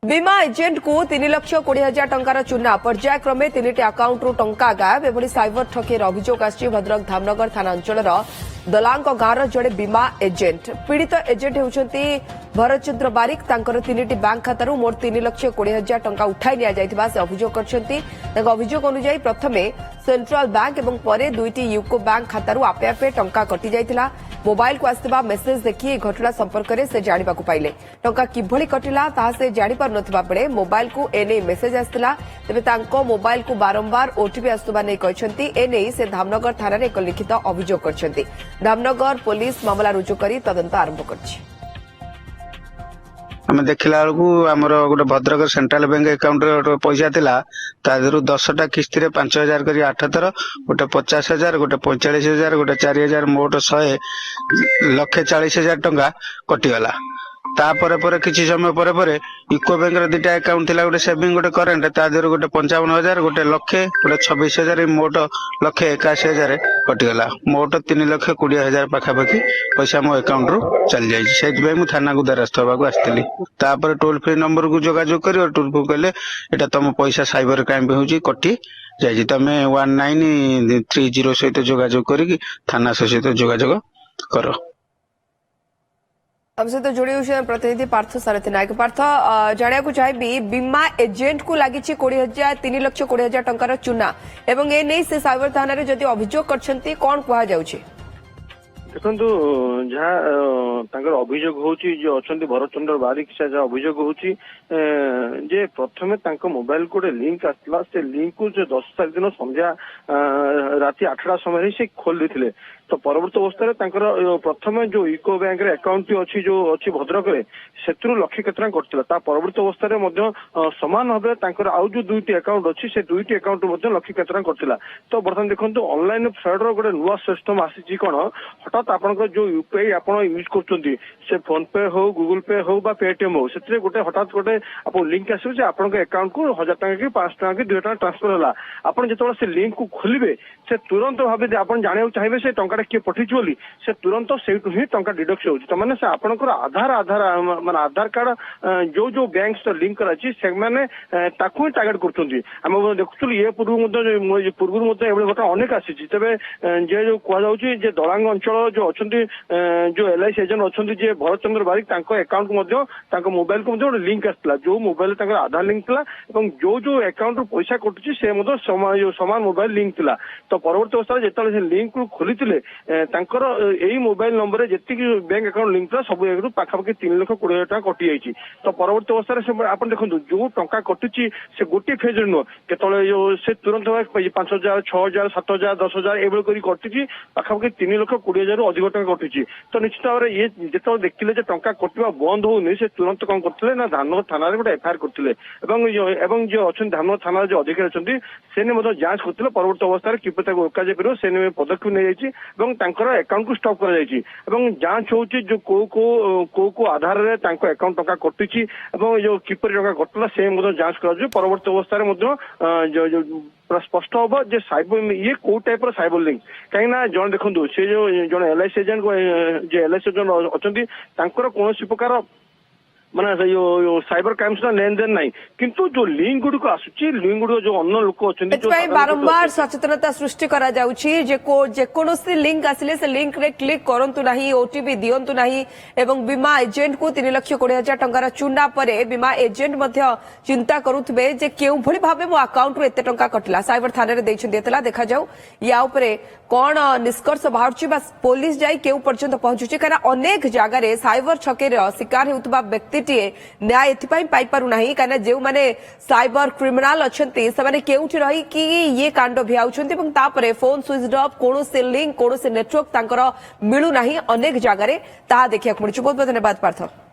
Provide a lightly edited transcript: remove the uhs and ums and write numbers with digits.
बीमा एजेंट को 3,20,000 टंकार चूना पर्यायक्रमे 3टी आकाउंट टंका गायब एभली साइबर ठकेर अभियोग आसी भद्रक धामनगर थाना अंचल दलांग गांव जड़े बीमा एजेंट पीड़ित एजेंट होती भरतचंद्र बारिक तांकर 3टी बैंक खातार मोट 3,20,000 टंका उठाई निया से अभियोग करछंती। अभियोग अनुसार प्रथमे सेंट्रल बैंक एवं परे 2टी यूको बैंक खातार आपे आपे टंका कटि जाइतिला। मोबाइल को आसवा मेसेज देखि घटना संपर्क में से जाना पाइले टंका किभली कटिला ताहा से जानि पार नथिबा बेले मोबाइल को एने मेसेज आसला। तेबे तांको मोबाइल को बारंबार ओटीपी आसुबा नै कहछंती। एने से धामनगर थाना रे एक लिखित अभियोग करछंती। धामनगर पुलिस मामला रुजु करी तदंत आरंभ करछि। आम देखला बेलू आमर गोटे भद्रक सेंट्रल बैंक अकाउंट पैसा थिला तादरू 10टा किस्ती रे 5,000 करी 8 थर गोटे 50,000 गोटे 45,000 गोटे 4,000 मोट 1,40,000 टंका कटिगला। तापर पर किछि समय पर यूको बैंक रे 2टा अकाउंट थिला गोटे सेविंग गोटे करेंट तादरू गोटे 55,000 गोटे लक्षे गोटे 26,000 मोट 1,81,000 कटिगला। मोट 3,20,000 पाखापाखि पैसा मो अकाउंट रू चल जाई। से मु थाना को द्वारस्थ होगा आसती तापर टोल फ्री नंबर को जोगाजोग कर टोल फ्री कहले एटा तुम पैसा साइबर क्राइम होची कटि जाई तमे 1930 सहित जोगाजोग करी थाना सहित जोगाजोग कर। अब सहित जोड़ी प्रतिनिधि पार्थ सारथी नायक। पार्थ जाना चाहिए बीमा एजेंट को लगी 3,20,000 टंकार चूना एवं ए नहीं से साइबर थाना रे जदि अभियोग करछंती कोन कहा जाउची? देखो जहाँ अभियोग होची जो अच्छा भरतचंद्र बारिक से अभियोग होची जे प्रथमे मोबाइल को लिंक आसला से लिंक को जो 10 तारीख दिन संध्या राति 8टा समय से खोल देते। तो परवर्त अवस्था प्रथम जो यूको बैंक रे अकाउंट अच्छी जो अच्छी भद्रक से लक्षे केतना कटला परवर्त अवस्था समान भाव आउ जो 2टी अकाउंट अच्छी से 2टी अकाउंट लक्षे केतना कटला। तो बर्तमान देखो ऑनलाइन फ्रॉड गोटे नुआ सिस्टम आसी कौन हठात आप जो यूपीआई आप यूज कर फोन पे हो गूगल पे हो पेटीएम हो से गोटे हठात गोटे आप लिंक आस अकाउंट को 1,000 टंका कि 500 टंका कि 2 टंका ट्रांसफर है। आप जो से लिंक को खोलिए से तुरंत भाव आप जानवा चाहिए से टंका किए पठेची बोली से तुरंत से ही टंका डिडक्ट होची। तो माने से आपनकर आधार माने आधार कार्ड जो जो बैंक से लिंक कराची से माने ताकू टार्गेट करछंती। हम देखुछु ये पूर्व मते एबे घटना अनेक आसीची। तबे जे जो कह जाउची जे दलांग अंचल जो अछंती जो एलआईसी एजेंट अछंती जे भरतचंद्र बारिक तांको अकाउंट मध्य तांको मोबाइल को मध्य लिंक आसला जो मोबाइल तांको आधार लिंक थिला एवं जो जो अकाउंट पैसा कटुची से मध्य समान मोबाइल लिंक थिला। तो परवर्ती अवस्था जेतले से लिंक को खोलिथिले यही मोबाइल नंबर जी बैंक अकाउंट लिंक था सब एक पाखापाखि 3,20,000 टंका कटि जाइए। तो परवर्त अवस्था आप देखो जो टंका कटुची से गोटे फेज नुह के से तुरंत 5,000 6,000 7,000 10,000 एभली कर कटुची पाखापाखि 3,20,000 अधिक टंका कटुची। तो निश्चित भाव ये जो देखिले टंका कटा बंद होनी से तुरंत कौन करते ना धामनगर थाना गोटे एफआईआर करते जो अच्छा धामनगर थाना जो अधिकारी अच्छे से जांच करते परवर्त अवस्था किपर रोका जाए से पदक्षेप नहीं जाइए अकाउंट को स्टॉप करा जायछि एवं जांच होछि जो को आधार रे तांको अकाउंट टंका कटिछि एवं जो किपर टंका कटला से जांच करा जो परवर्ती अवस्था रे जो स्पष्ट हम जे साइबर ये को टाइप साइबर लिंक कहीं जन देखो से जो जन एलआईसी एजेंट जो एलआईसी एजेंट अच्छा कौन प्रकार माने साइबर क्राइम से लेन देन नहीं किंतु जो लिंक गुड़िक आसुची लिंक गुड़िक जो अन्य लोक अच्छे बारंबार सचेतनता सृष्टि करा जाउची जेकोसी लिंक आसिले से लिंक रे क्लिक करंतु नाही ओटीपी दियंतु नाही एवं बीमा एजेंट को 3,20,000 टंकार चूना परे बीमा एजेंट मध्य चिंता करुथबे जे केउ भली भाबे मो अकाउंट रो एते टंका कटला साइबर थाना रे दैछन देतला देखा जाऊ या ऊपरे कौन निष्कर्ष बाहरची बा पुलिस जाई केउ पर्यंत पहुंचुची कारण अनेक जगह रे साइबर छकेर शिकार हेउतबा व्यक्ति न्याय एथिपाई पाई पारु नाही कारण जे माने साइबर क्रिमिनल अछंती से माने केउठी रही कि ये कांड भियाउछंती एवं तापरे फोन स्विच ऑफ कोनोसे लिंक कोनोसे नेटवर्क तांकर मिलु नाही अनेक जगह रे ता देखिया पड़ुची। बहुत बहुत धन्यवाद पार्थ।